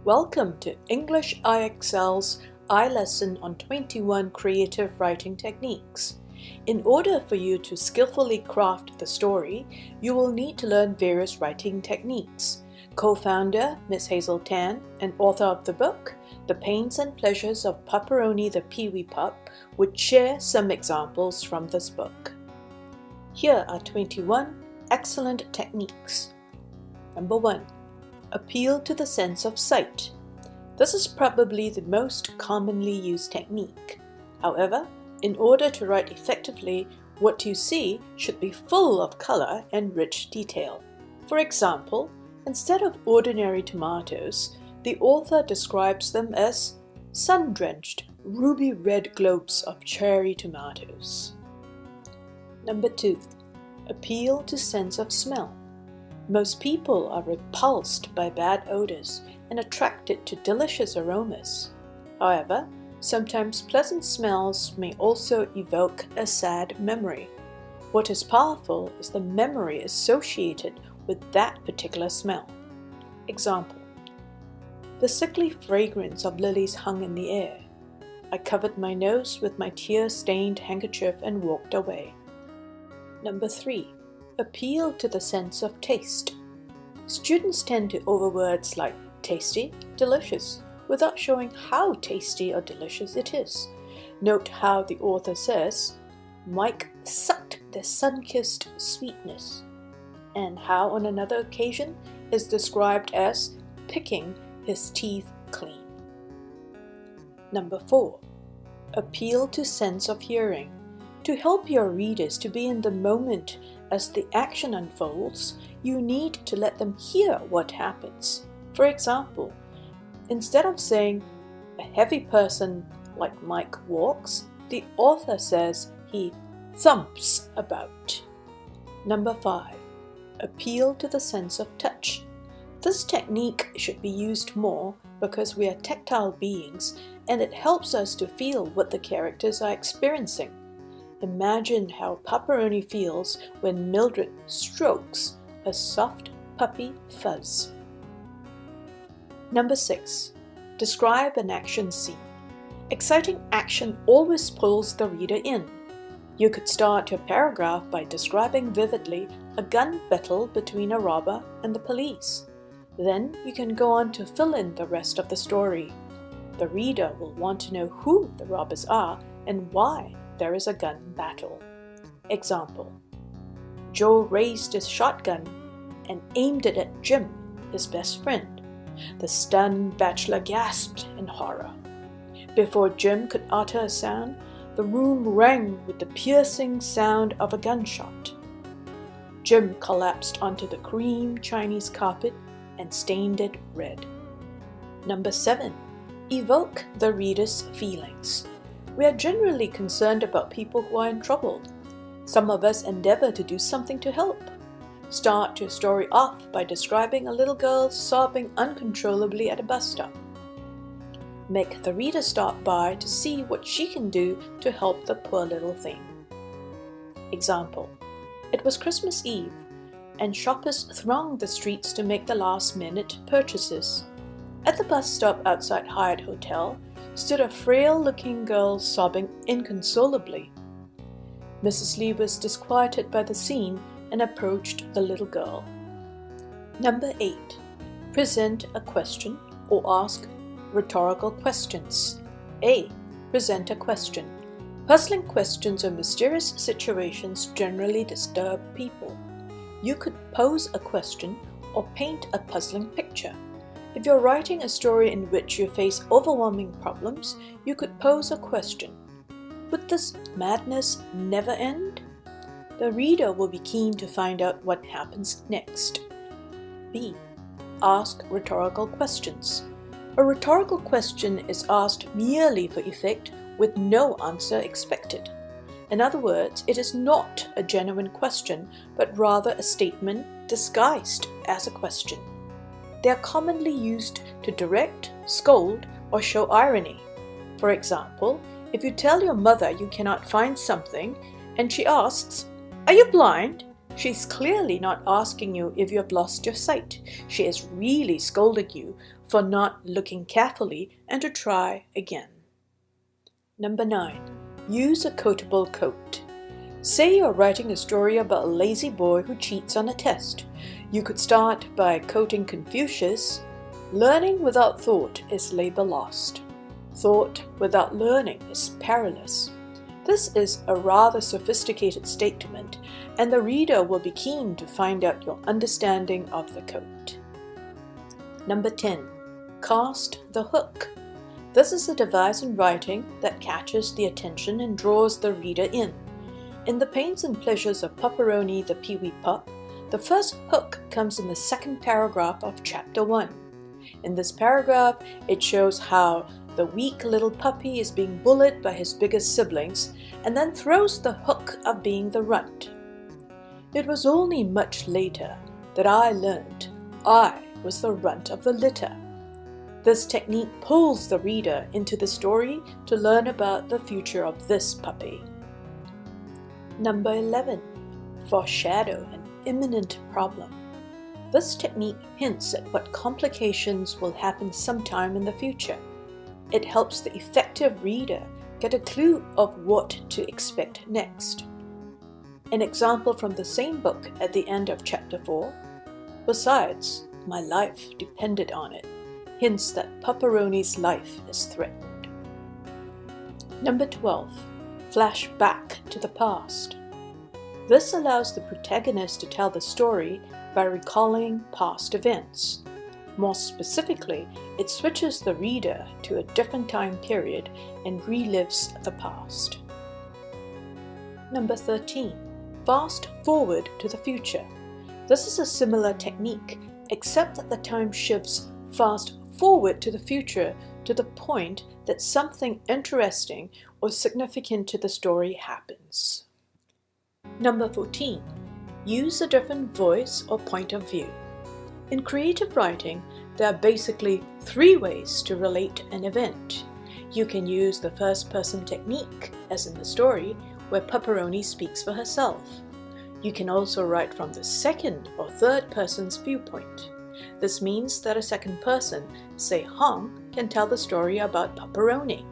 Welcome to English IXL's iLesson on 21 Creative Writing Techniques. In order for you to skillfully craft the story, you will need to learn various writing techniques. Co-founder Ms. Hazel Tan and author of the book, The Pains and Pleasures of Pupperoni the Pee-wee Pup, would share some examples from this book. Here are 21 excellent techniques. Number 1. Appeal to the sense of sight. This is probably the most commonly used technique. However, in order to write effectively, what you see should be full of color and rich detail. For example, instead of ordinary tomatoes, the author describes them as sun-drenched, ruby red globes of cherry tomatoes. Number 2. Appeal to sense of smell. Most people are repulsed by bad odors and attracted to delicious aromas. However, sometimes pleasant smells may also evoke a sad memory. What is powerful is the memory associated with that particular smell. Example: the sickly fragrance of lilies hung in the air. I covered my nose with my tear-stained handkerchief and walked away. Number 3. Appeal to the sense of taste. Students tend to over words like tasty, delicious, without showing how tasty or delicious it is. Note how the author says, Mike sucked the sun-kissed sweetness, and how on another occasion is described as picking his teeth clean. Number 4. Appeal to sense of hearing. To help your readers to be in the moment as the action unfolds, you need to let them hear what happens. For example, instead of saying, a heavy person like Mike walks, the author says he thumps about. Number 5. Appeal to the sense of touch. This technique should be used more because we are tactile beings and it helps us to feel what the characters are experiencing. Imagine how Pupperoni feels when Mildred strokes a soft puppy fuzz. Number 6. Describe an action scene. Exciting action always pulls the reader in. You could start your paragraph by describing vividly a gun battle between a robber and the police. Then you can go on to fill in the rest of the story. The reader will want to know who the robbers are and why there is a gun battle. Example: Joe raised his shotgun and aimed it at Jim, his best friend. The stunned bachelor gasped in horror. Before Jim could utter a sound, the room rang with the piercing sound of a gunshot. Jim collapsed onto the cream Chinese carpet and stained it red. Number 7. Evoke the reader's feelings. We are generally concerned about people who are in trouble. Some of us endeavor to do something to help. Start your story off by describing a little girl sobbing uncontrollably at a bus stop. Make the reader stop by to see what she can do to help the poor little thing. Example: it was Christmas Eve, and shoppers thronged the streets to make the last-minute purchases. At the bus stop outside Hyatt Hotel stood a frail-looking girl sobbing inconsolably. Mrs. Lee was disquieted by the scene and approached the little girl. Number 8. Present a question or ask rhetorical questions. A. Present a question. Puzzling questions or mysterious situations generally disturb people. You could pose a question or paint a puzzling picture. If you're writing a story in which you face overwhelming problems, you could pose a question. Would this madness never end? The reader will be keen to find out what happens next. B. Ask rhetorical questions. A rhetorical question is asked merely for effect with no answer expected. In other words, it is not a genuine question, but rather a statement disguised as a question. They are commonly used to direct, scold, or show irony. For example, if you tell your mother you cannot find something and she asks, "Are you blind?" She's clearly not asking you if you have lost your sight. She is really scolding you for not looking carefully and to try again. Number 9. Use a quotable quote. Say you're writing a story about a lazy boy who cheats on a test. You could start by quoting Confucius, "Learning without thought is labor lost. Thought without learning is perilous." This is a rather sophisticated statement, and the reader will be keen to find out your understanding of the quote. Number 10. Cast the hook. This is a device in writing that catches the attention and draws the reader in. In The Pains and Pleasures of Pupperoni the Pee-wee Pup, the first hook comes in the second paragraph of Chapter 1. In this paragraph, it shows how the weak little puppy is being bullied by his biggest siblings and then throws the hook of being the runt. It was only much later that I learned I was the runt of the litter. This technique pulls the reader into the story to learn about the future of this puppy. Number 11. Foreshadow an imminent problem. This technique hints at what complications will happen sometime in the future. It helps the effective reader get a clue of what to expect next. An example from the same book at the end of Chapter 4. Besides, my life depended on it. Hints that Pupperoni's life is threatened. Number 12. Flash back to the past. This allows the protagonist to tell the story by recalling past events. More specifically, it switches the reader to a different time period and relives the past. Number 13. Fast forward to the future. This is a similar technique, except that the time shifts fast forward to the future to the point that something interesting or significant to the story happens. Number 14. Use a different voice or point of view. In creative writing, there are basically 3 ways to relate an event. You can use the first-person technique, as in the story, where Pupperoni speaks for herself. You can also write from the second or third person's viewpoint. This means that a second person, say Hong, can tell the story about Pupperoni.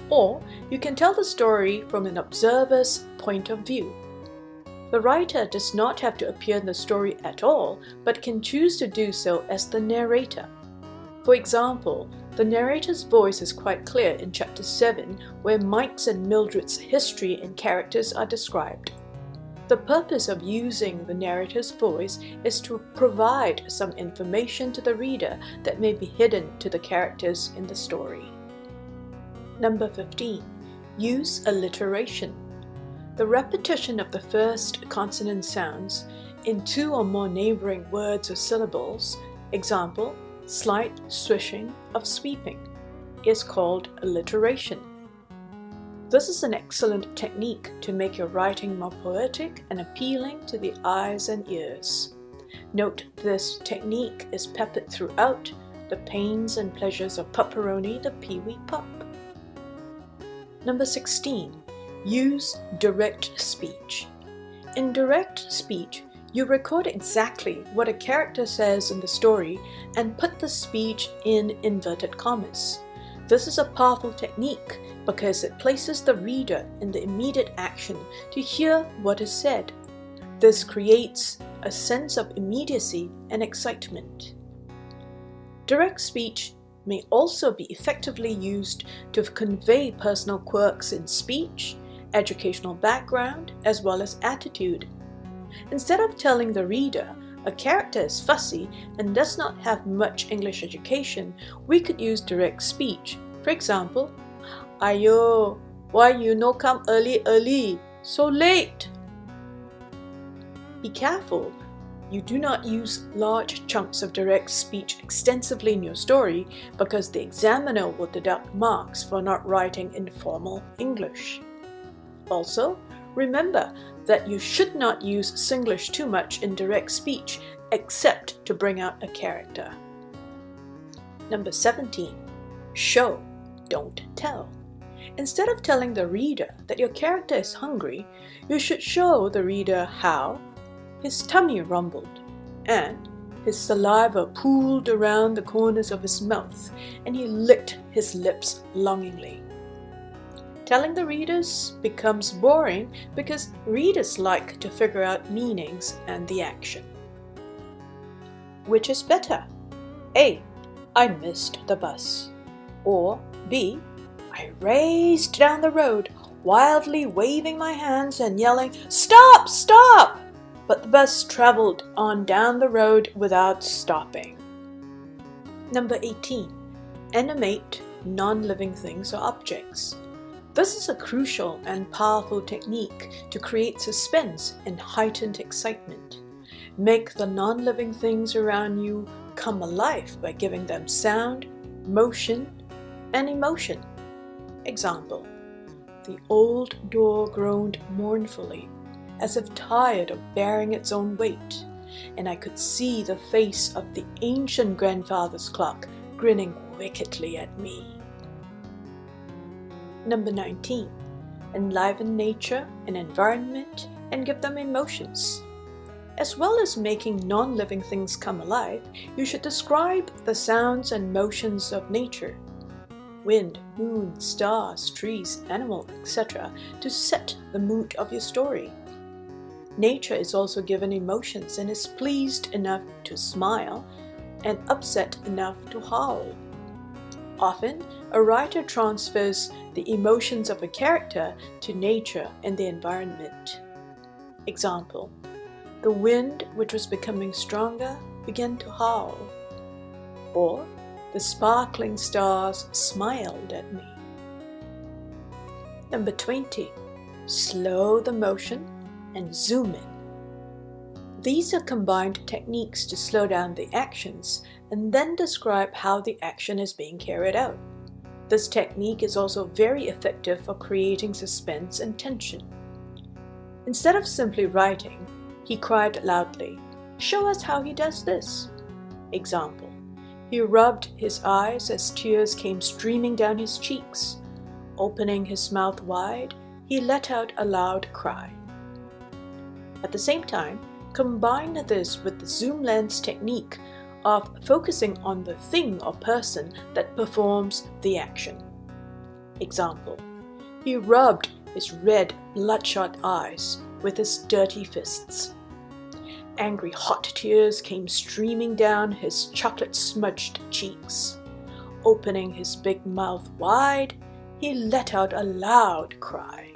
Or you can tell the story from an observer's point of view. The writer does not have to appear in the story at all, but can choose to do so as the narrator. For example, the narrator's voice is quite clear in Chapter 7, where Mike's and Mildred's history and characters are described. The purpose of using the narrator's voice is to provide some information to the reader that may be hidden to the characters in the story. Number 15. Use alliteration. The repetition of the first consonant sounds in 2 or more neighboring words or syllables, example, slight swishing of sweeping, is called alliteration. This is an excellent technique to make your writing more poetic and appealing to the eyes and ears. Note this technique is peppered throughout The Pains and Pleasures of Pupperoni the Pee-wee Pup. Number 16. Use direct speech. In direct speech, you record exactly what a character says in the story and put the speech in inverted commas. This is a powerful technique because it places the reader in the immediate action to hear what is said. This creates a sense of immediacy and excitement. Direct speech may also be effectively used to convey personal quirks in speech, educational background, as well as attitude. Instead of telling the reader a character is fussy and does not have much English education, we could use direct speech. For example, "Ayo, why you no come early, so late?" Be careful you do not use large chunks of direct speech extensively in your story because the examiner will deduct marks for not writing in formal English. Also, remember that you should not use Singlish too much in direct speech except to bring out a character. Number 17. Show, don't tell. Instead of telling the reader that your character is hungry, you should show the reader how, his tummy rumbled, and his saliva pooled around the corners of his mouth, and he licked his lips longingly. Telling the readers becomes boring because readers like to figure out meanings and the action. Which is better? A. I missed the bus. Or B. I raced down the road, wildly waving my hands and yelling, "Stop! Stop!" But the bus traveled on down the road without stopping. Number 18. Animate non-living things or objects. This is a crucial and powerful technique to create suspense and heightened excitement. Make the non-living things around you come alive by giving them sound, motion, and emotion. Example: the old door groaned mournfully, as if tired of bearing its own weight, and I could see the face of the ancient grandfather's clock grinning wickedly at me. Number 19. Enliven nature and environment and give them emotions. As well as making non-living things come alive, you should describe the sounds and motions of nature, wind, moon, stars, trees, animals, etc., to set the mood of your story. Nature is also given emotions and is pleased enough to smile and upset enough to howl. Often, a writer transfers the emotions of a character to nature and the environment. Example: the wind, which was becoming stronger, began to howl. Or, the sparkling stars smiled at me. Number 20. Slow the motion and zoom in. These are combined techniques to slow down the actions and then describe how the action is being carried out. This technique is also very effective for creating suspense and tension. Instead of simply writing, he cried loudly, "Show us how he does this." Example: he rubbed his eyes as tears came streaming down his cheeks. Opening his mouth wide, he let out a loud cry. At the same time, combine this with the zoom lens technique of focusing on the thing or person that performs the action. Example: he rubbed his red, bloodshot eyes with his dirty fists. Angry hot tears came streaming down his chocolate-smudged cheeks. Opening his big mouth wide, he let out a loud cry.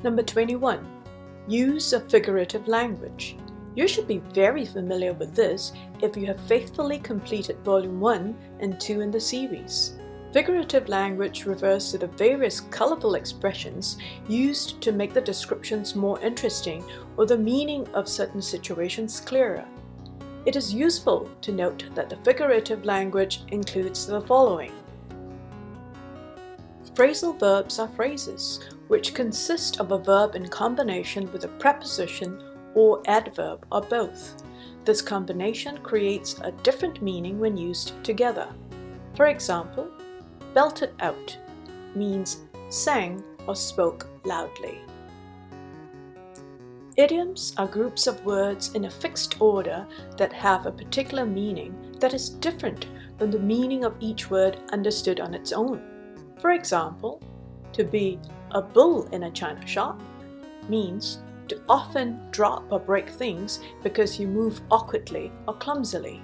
Number 21. Use of figurative language. You should be very familiar with this if you have faithfully completed Volume 1 and 2 in the series. Figurative language refers to the various colorful expressions used to make the descriptions more interesting or the meaning of certain situations clearer. It is useful to note that the figurative language includes the following. Phrasal verbs are phrases which consist of a verb in combination with a preposition or adverb or both. This combination creates a different meaning when used together. For example, belted out means sang or spoke loudly. Idioms are groups of words in a fixed order that have a particular meaning that is different from the meaning of each word understood on its own. For example, to be a bull in a china shop means to often drop or break things because you move awkwardly or clumsily.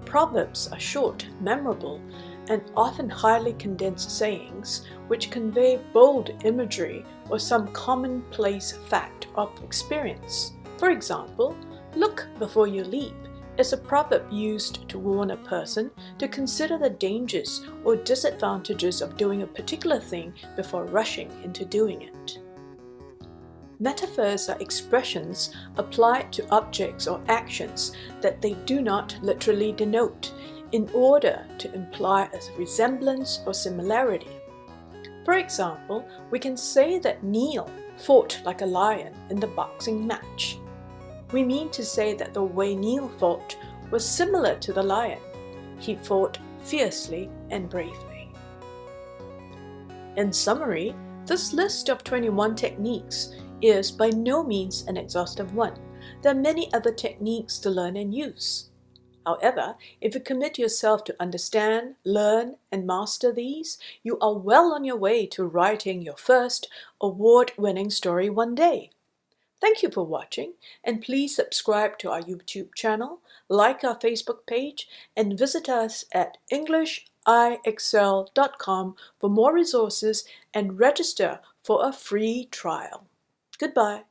Proverbs are short, memorable, and often highly condensed sayings which convey bold imagery or some commonplace fact of experience. For example, "Look before you leap" is a proverb used to warn a person to consider the dangers or disadvantages of doing a particular thing before rushing into doing it. Metaphors are expressions applied to objects or actions that they do not literally denote, in order to imply a resemblance or similarity. For example, we can say that Neil fought like a lion in the boxing match. We mean to say that the way Neil fought was similar to the lion. He fought fiercely and bravely. In summary, this list of 21 techniques is by no means an exhaustive one. There are many other techniques to learn and use. However, if you commit yourself to understand, learn, and master these, you are well on your way to writing your first award-winning story one day. Thank you for watching, and please subscribe to our YouTube channel, like our Facebook page, and visit us at EnglishIExcel.com for more resources and register for a free trial. Goodbye.